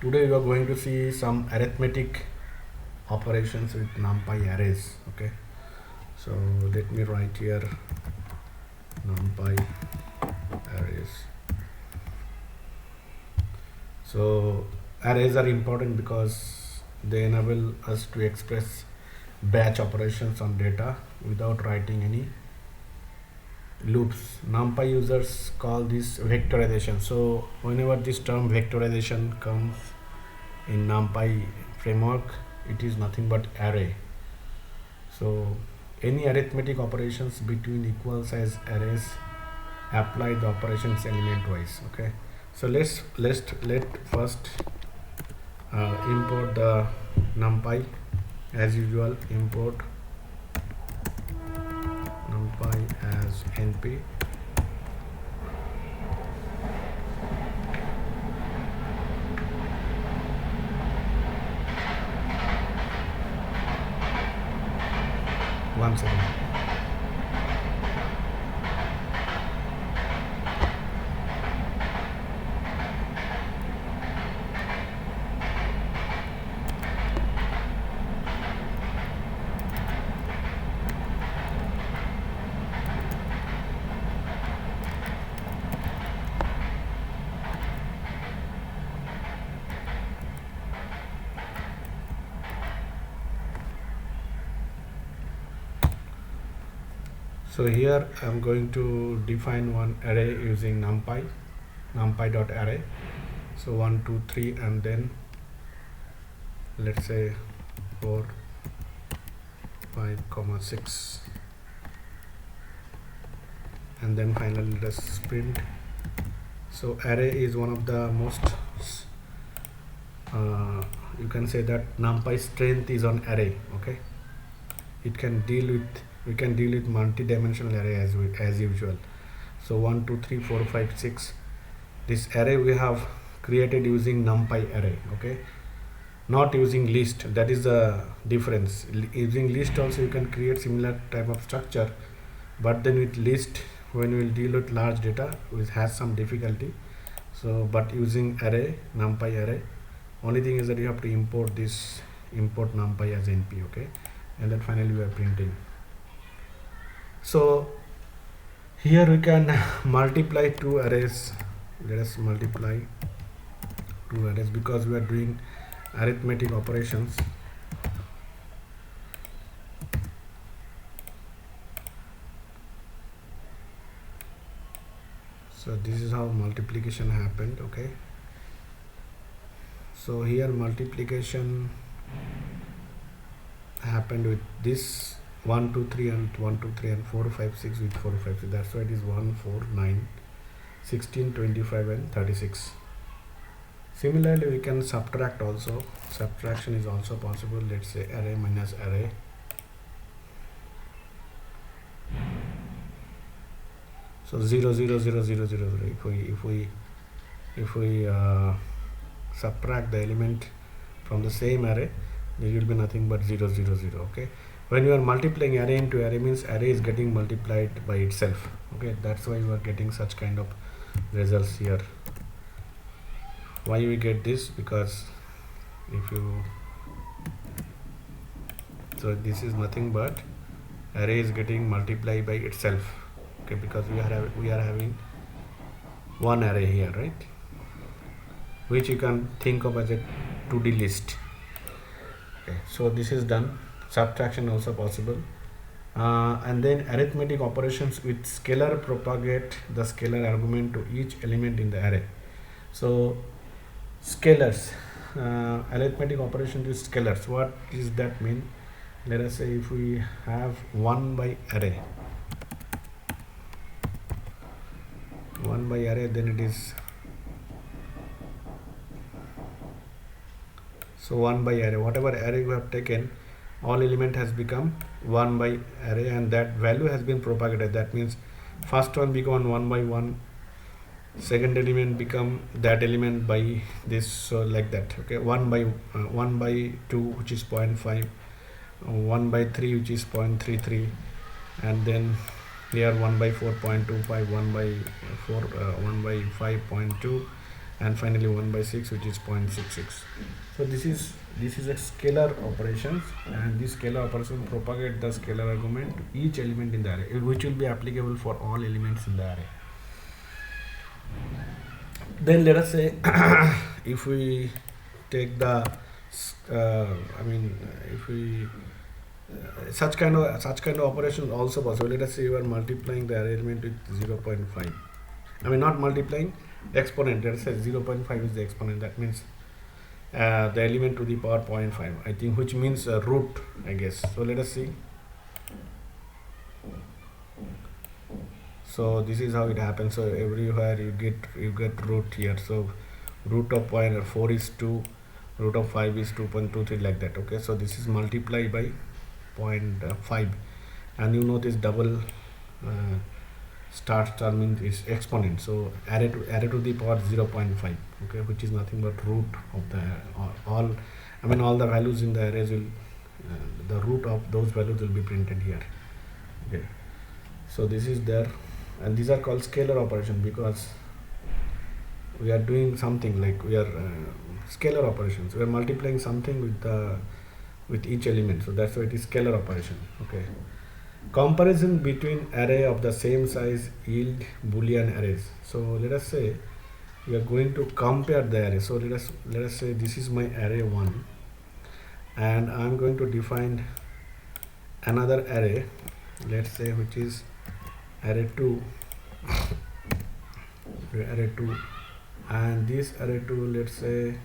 Today we are going to see some arithmetic operations with numpy arrays. Okay, so let me write here numpy arrays. So arrays are important because they enable us to express batch operations on data without writing any loops. NumPy users call this vectorization. So whenever this term vectorization comes in NumPy framework, it is nothing but array. So any arithmetic operations between equal size arrays apply the operations element wise. Okay, so let first import the NumPy. As usual, import NumPy as np. One second. So here I'm going to define one array using numpy.array. So 1 2 3 and then let's say 4 5 comma 6, and then finally let's print. So array is one of the most you can say that NumPy strength is on array. Okay, it can deal with we can deal with multi-dimensional array as usual. So 1 2 3 4 5 6, this array we have created using NumPy array. Okay, not using list. That is the difference. Using list also you can create similar type of structure, but then with list, when we will deal with large data, which has some difficulty. So but using array, NumPy array, only thing is that you have to import NumPy as np. Okay, and then finally we are printing. So here we can multiply two arrays. Let us multiply two arrays because we are doing arithmetic operations. So this is how multiplication happened. Okay, so here multiplication happened with this 1 2 3 and 1 2 3 and 4 5 6 with 4 5 6. That's why it is 1 4 9 16 25 and 36. Similarly we can subtract also. Subtraction is also possible. Let's say array minus array. So 0 0 0 0 0 0. If we subtract the element from the same array, there will be nothing but 0 0 0. Okay, when you are multiplying array into array, means array is getting multiplied by itself. Okay, that's why you are getting such kind of results here. Why we get this? Because if you, so this is nothing but array is getting multiplied by itself. Okay, because we are having one array here, right, which you can think of as a 2D list. Okay, so this is done. Subtraction also possible. And then arithmetic operations with scalar propagate the scalar argument to each element in the array. So scalars, arithmetic operations with scalars, what does that mean? Let us say if we have 1 by array, then it is, so 1 by array, whatever array you have taken, all element has become 1 by array, and that value has been propagated. That means first one become 1 by 1, second element become that element by this, so like that. Okay, 1 by 2, which is 0.5, 1 by 3, which is 0.33, and then here 1 by 4.25, 1 by 4 1 by 5.2, and finally 1 by 6, which is 0.66. So this is a scalar operations, and this scalar operation propagate the scalar argument to each element in the array, which will be applicable for all elements in the array. Then let us say if we take the if we such kind of operations also possible. Let us say you are multiplying the array element with 0.5. I mean, not multiplying, exponent. Let us say 0.5 is the exponent. That means the element to the power 0.5, I think, which means root, I guess. So let us see. So this is how it happens. So everywhere you get root here. So root of 0.4 is 2, root of 5 is 2.23, like that. Okay, so this is multiplied by 0.5, and you know this double star means is exponent. So array to the power 0.5, okay, which is nothing but root of the all. I mean, all the values in the arrays will the root of those values will be printed here. Okay, so this is there, and these are called scalar operation because we are doing something like we are scalar operations. We are multiplying something with each element, so that's why it is scalar operation. Okay. Comparison between array of the same size yield Boolean arrays. So let us say we are going to compare the array. So let us say this is my array 1, and I am going to define another array, let's say, which is array 2, and this array 2, let's say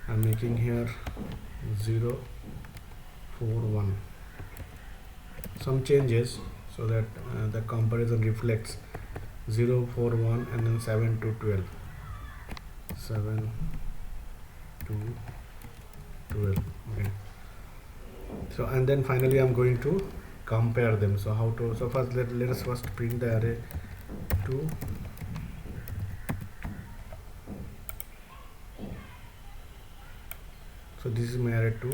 I'm making here 0, 4, 1, some changes, so that the comparison reflects 0, 4, 1, and then 7 to 12, 7 to 12. Okay, so and then finally I'm going to compare them. So how to, so first let us first print the array 2. So this is my array 2,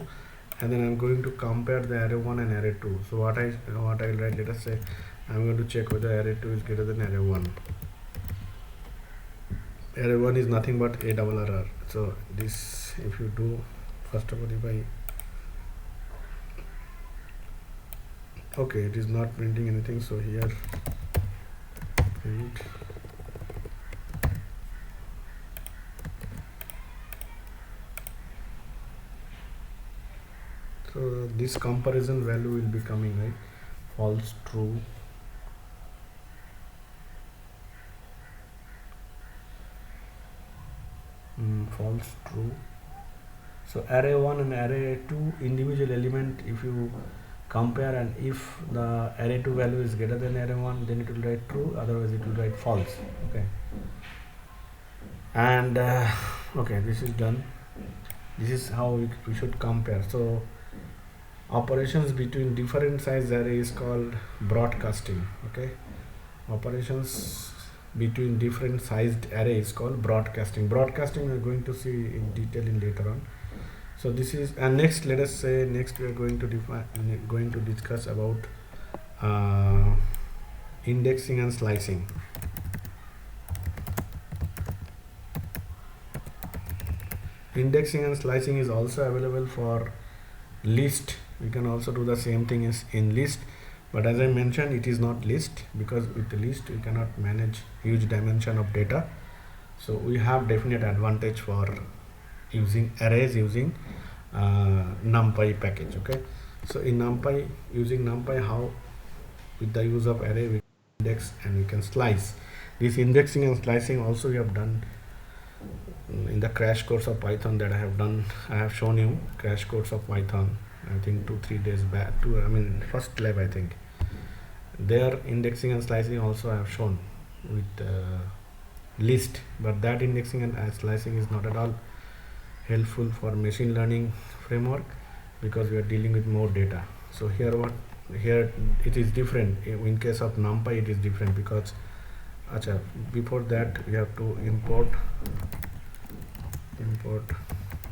and then I'm going to compare the array 1 and array 2. So what I will write, let us say I'm going to check whether array 2 is greater than array 1. Array 1 is nothing but a double RR. So this, if you do, first of all, if I, okay, it is not printing anything, so here print. So this comparison value will be coming, right? False, true, false, true. So array 1 and array 2 individual element, if you compare, and if the array 2 value is greater than array 1, then it will write true, otherwise it will write false. Okay, and okay, this is done. This is how we should compare. So operations between different size array is called broadcasting. Okay, operations between different sized array is called broadcasting. Broadcasting we are going to see in detail in later on. So this is, and next, let us say next we are going to discuss about indexing and slicing. Indexing and slicing is also available for list. We can also do the same thing as in list, but as I mentioned, it is not list, because with the list we cannot manage huge dimension of data. So we have definite advantage for using arrays using NumPy package. Okay, so in NumPy, using NumPy, how with the use of array we index and we can slice. This indexing and slicing also we have done in the crash course of Python that I have done. I have shown you crash course of Python, I think 2-3 days back, first lab, I think. There indexing and slicing also I have shown with list, but that indexing and slicing is not at all helpful for machine learning framework, because we are dealing with more data. So here it is different. In case of NumPy it is different, because before that we have to import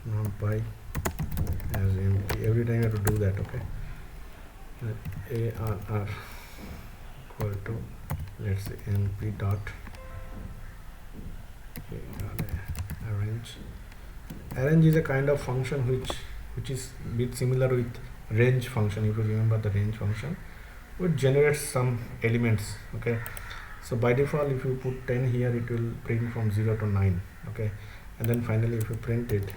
NumPy as empty. Every time you have to do that. Okay, ARR equal to, let's say, np dot ARR arrange is a kind of function which is bit similar with range function. If you remember the range function, which generates some elements. Okay, so by default if you put 10 here, it will print from 0 to 9. Okay, and then finally if you print it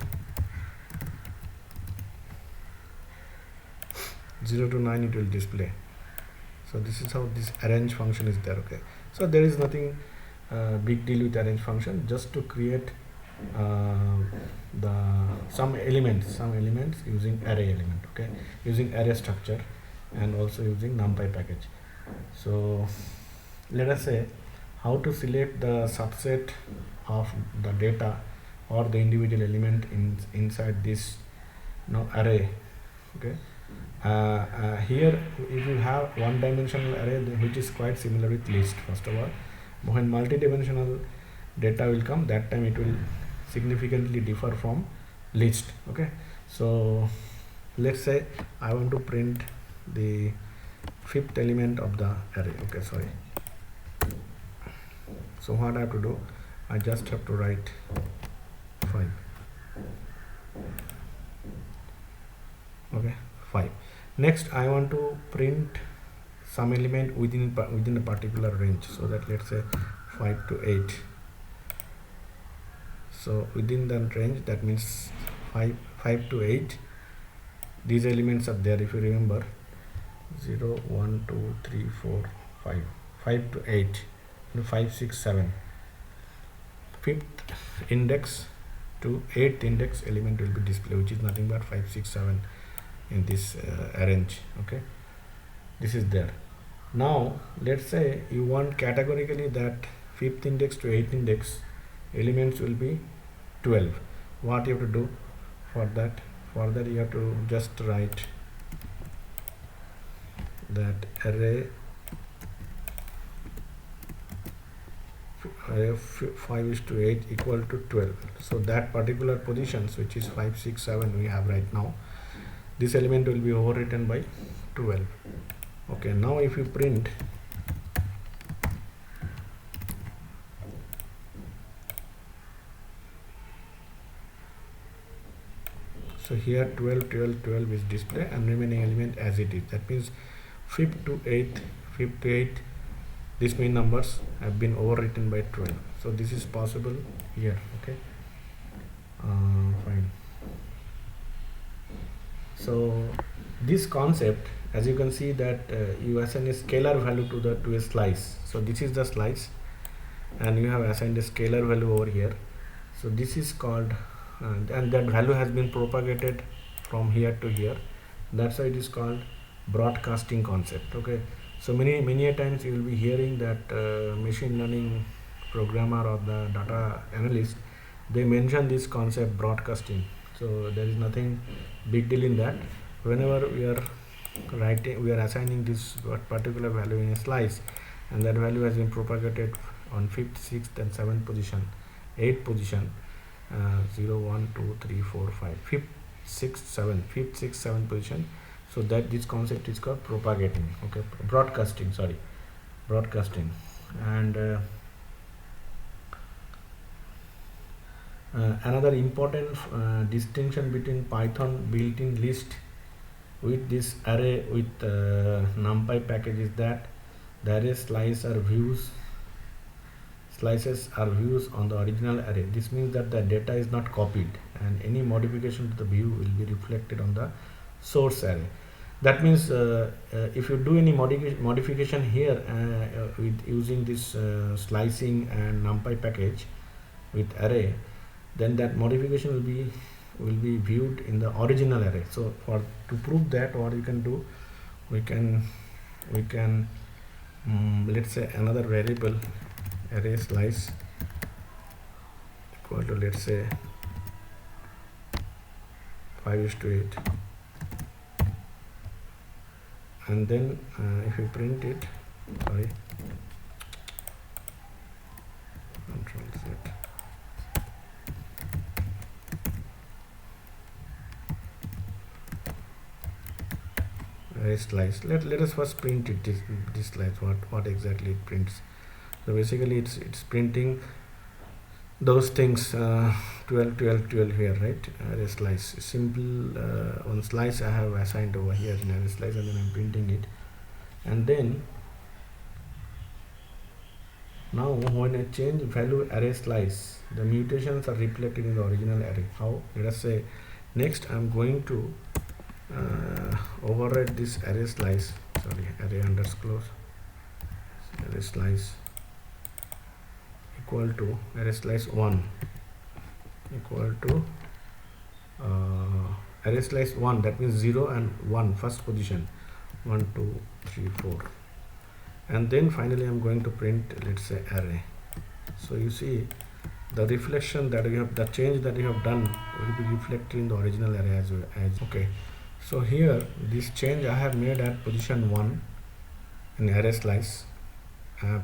0 to 9, it will display. So this is how this arrange function is there. Okay, so there is nothing big deal with arrange function, just to create the some elements using array element. Okay, using array structure and also using numpy package. So let us say how to select the subset of the data or the individual element inside this array. Okay, here if you have one dimensional array, which is quite similar with list. First of all, when multi-dimensional data will come, that time it will significantly differ from list. Okay, so let's say I want to print the fifth element of the array. Okay, sorry. So what I have to do, I just have to write 5. Okay, 5. Next I want to print some element within a particular range, so that let's say 5 to 8. So within that range, that means 5 to 8, these elements are there. If you remember, 0 1 2 3 4 5 to 8, 5 6 7, fifth index to 8th index element will be displayed, which is nothing but 5 6 7 in this arrange. Okay, this is there. Now let's say you want categorically that 5th index to 8th index elements will be 12. What you have to do for that? For that you have to just write that array 5:8 equal to 12. So that particular positions, which is 5 6 7 we have right now, this element will be overwritten by 12. Okay, now if you print so here 12 12 12 is display and remaining element as it is. That means 5th to 8, these main numbers have been overwritten by 12. So this is possible here. Okay, fine. So this concept, as you can see, that you assign a scalar value to a slice. So this is the slice and you have assigned a scalar value over here. So this is called and that value has been propagated from here to here. That's why it is called broadcasting concept. Okay, so many a times you will be hearing that machine learning programmer or the data analyst, they mention this concept broadcasting. So there is nothing big deal in that. Whenever we are assigning this particular value in a slice, and that value has been propagated on 5th 6th and 7th position, 8th position, 0 1 2 3 4 5, 5th 6th 7th position. So that this concept is called propagating. Okay, broadcasting, and another important distinction between Python built-in list with this array with numpy package is that the array slices are views on the original array. This means that the data is not copied and any modification to the view will be reflected on the source array. That means if you do any modification here with using this slicing and numpy package with array, then that modification will be viewed in the original array. So to prove that, what you can do, we can let's say another variable array slice equal to, let's say, 5:8, and then if you print it, sorry, Control Z, array slice. Let us first print it, this slice, what exactly it prints. So basically it's printing those things. 12 12 12 here, right? Array slice, simple one slice I have assigned over here in array slice, and then I'm printing it. And then now when I change value array slice, the mutations are reflected in the original array. How? Let us say next I'm going to override this array slice, sorry, array underscore array slice equal to array slice 1 equal to array slice 1, that means 0 and 1, first position, 1 2 3 4, and then finally I'm going to print, let's say, array. So you see the reflection that you have, the change that you have done will be reflected in the original array as well. Okay, so here this change I have made at position 1 in array slice,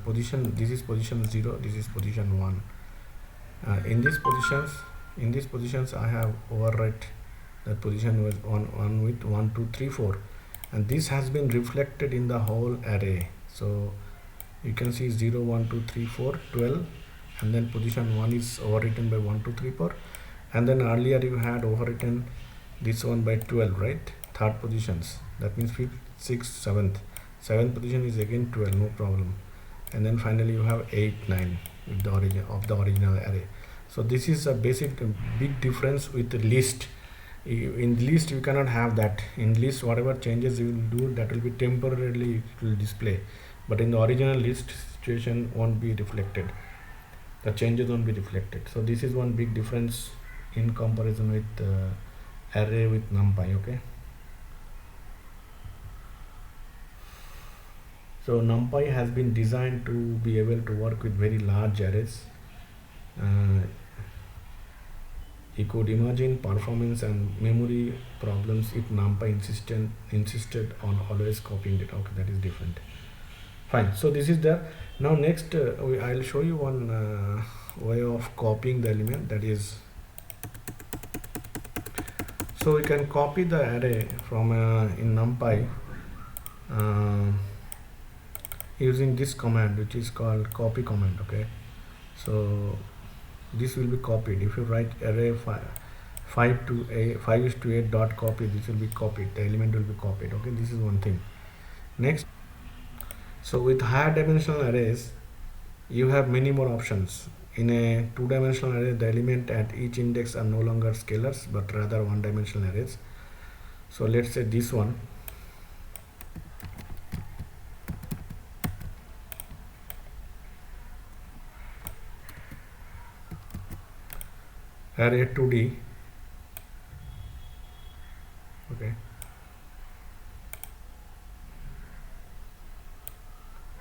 position, this is position 0, this is position 1. In these positions I have overwrite that position was 1 with 1 2 3 4, and this has been reflected in the whole array. So you can see 0 1 2 3 4 12, and then position 1 is overwritten by 1 2 3 4, and then earlier you had overwritten this one by 12, right? Third positions, that means 5th 6th 7th position is again 12, no problem. And then finally you have 8 9 with the origin of the original array. So this is a basic big difference with the list. In list you cannot have that. In list whatever changes you will do, that will be temporarily, it will display, but in the original list situation won't be reflected, the changes won't be reflected. So this is one big difference in comparison with array with NumPy. Okay, so NumPy has been designed to be able to work with very large arrays. You could imagine performance and memory problems if NumPy insisted on always copying it. Okay, that is different. Fine. So this is there. Now next I'll show you one way of copying the element, that is, so we can copy the array from in NumPy using this command, which is called copy command. Okay, so this will be copied. If you write array 5 to 8 dot copy, this will be copied, the element will be copied. Okay, this is one thing. Next, so with higher dimensional arrays you have many more options. In a two-dimensional array, the element at each index are no longer scalars but rather one-dimensional arrays. So let's say this one, array 2D. Okay,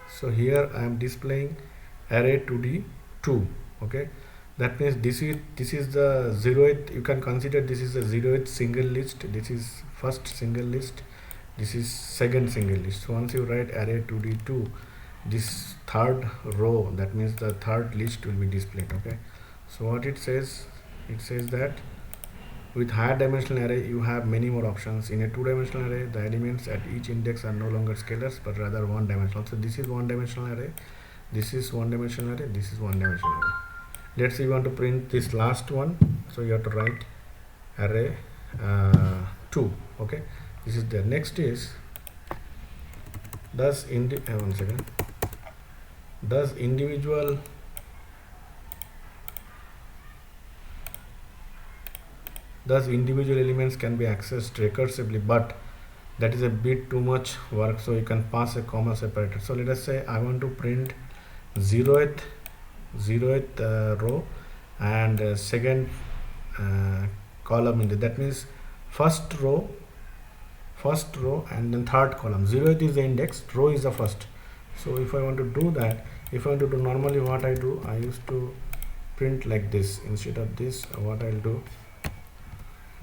so here I am displaying array 2D 2. Okay, that means this is the 0th, you can consider this is the 0th single list, this is first single list, this is second single list. So once you write array 2D 2, this third row, that means the third list will be displayed. Okay, so what it says that with higher dimensional array you have many more options. In a two-dimensional array, the elements at each index are no longer scalars but rather one-dimensional. So this is one-dimensional array, this is one-dimensional array, this is one-dimensional array. Let's say you want to print this last one, so you have to write array 2. Okay, this is there. Next is does individual elements can be accessed recursively, but that is a bit too much work, so you can pass a comma separator. So let us say I want to print 0th row and second column in that means first row and then third column. 0th is the index, row is the first. So if I want to do that, normally what I do, I used to print like this. Instead of this, what I'll do,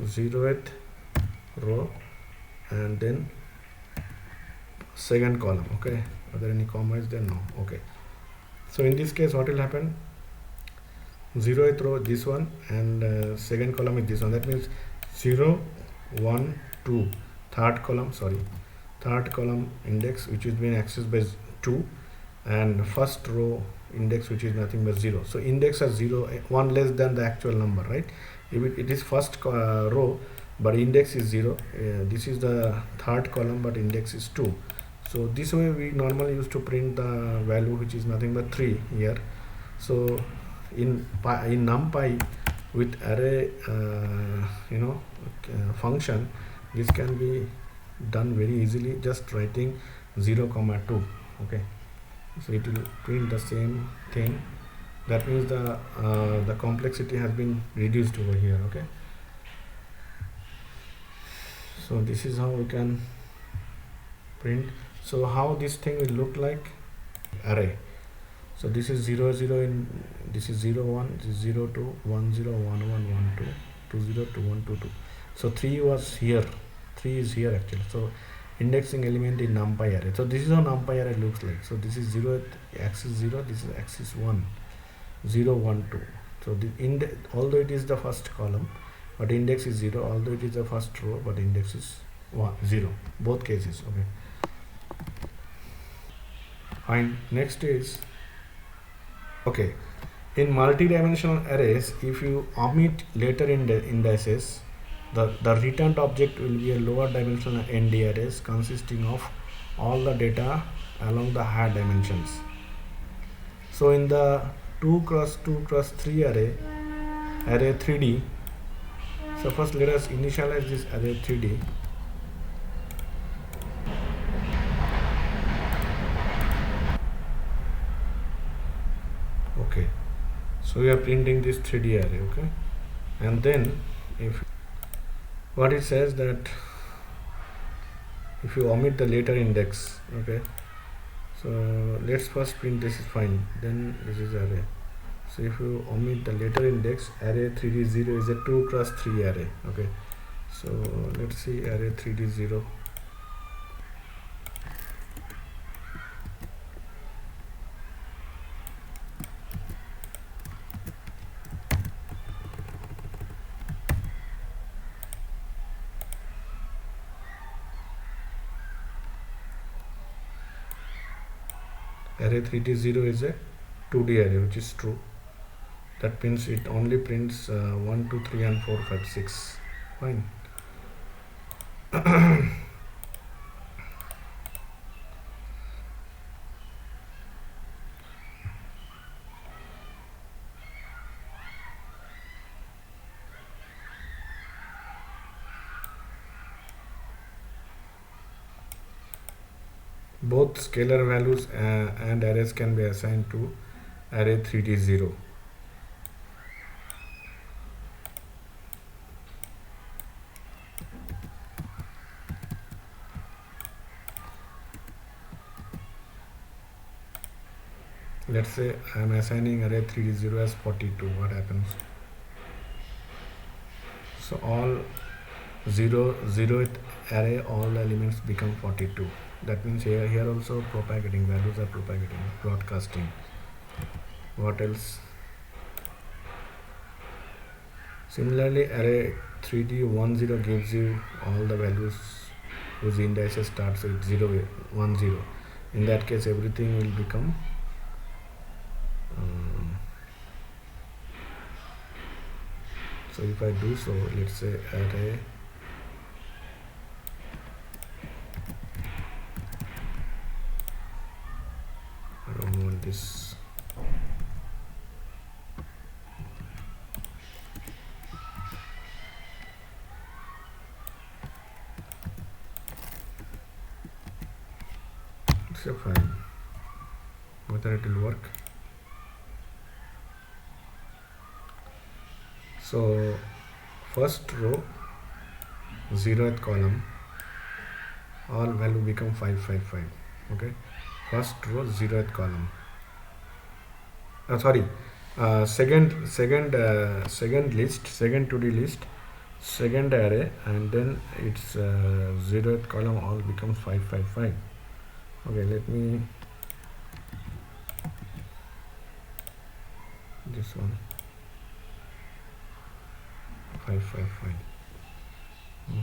0th row and then second column. Okay, are there any commas there? No. Okay, so in this case what will happen, 0th row this one and second column is this one. That means 0 1 2 third column index which is being accessed by 2, and first row index which is nothing but 0. So index are 0, one less than the actual number, right? If it is first row but index is 0, this is the third column but index is 2. So this way we normally used to print the value which is nothing but 3 here. So in NumPy with array function, this can be done very easily, just writing 0, 2. Okay, so it will print the same thing. That means the complexity has been reduced over here. Okay, so this is how we can print. So how this thing will look like array. So this is 0 0 in this is 0 1, this is 0 2, 1 0, 1 1, 1 2, 2 0, 2 1, 2 2. So 3 was here, 3 is here actually. So indexing element in NumPy array. So this is how NumPy array looks like. So this is 0 axis 0, this is axis 1, 0 1 2. So the although it is the first column but index is 0, although it is the first row but index is 0, both cases. Okay, fine. Next is, okay, in multi-dimensional arrays, if you omit later indices, the returned object will be a lower dimensional ND arrays consisting of all the data along the higher dimensions. So in the 2 cross 2 cross 3 array 3D, so first let us initialize this array 3D. Okay, so we are printing this 3D array. Okay, and then if what it says that if you omit the later index, okay, so let's first print this is fine, then this is array. So if you omit the later index, array 3D 0 is a 2 cross 3 array. Okay, so let's see array 3D 0. Array 3D 0 is a 2D array, which is true. That means it only prints 1 2 3 and 4 5 6. Fine. Both scalar values and arrays can be assigned to array 3D 0. Let's say I am assigning array 3D 0 as 42. What happens? So all 0th array, all the elements become 42. That means here also propagating, values are propagating, broadcasting. What else? Similarly, array 3D 10 gives you all the values whose indices starts with 0 1 0. In that case, everything will become so if I do so, let's say array I don't want this. It's a fine. Whether it will work. So first row 0th column, all value become 5 5 5. Okay, first row 0th column. Second list, second 2D list, second array, and then its 0th column all becomes 5 5 5. Okay, let me this one 5 5 5.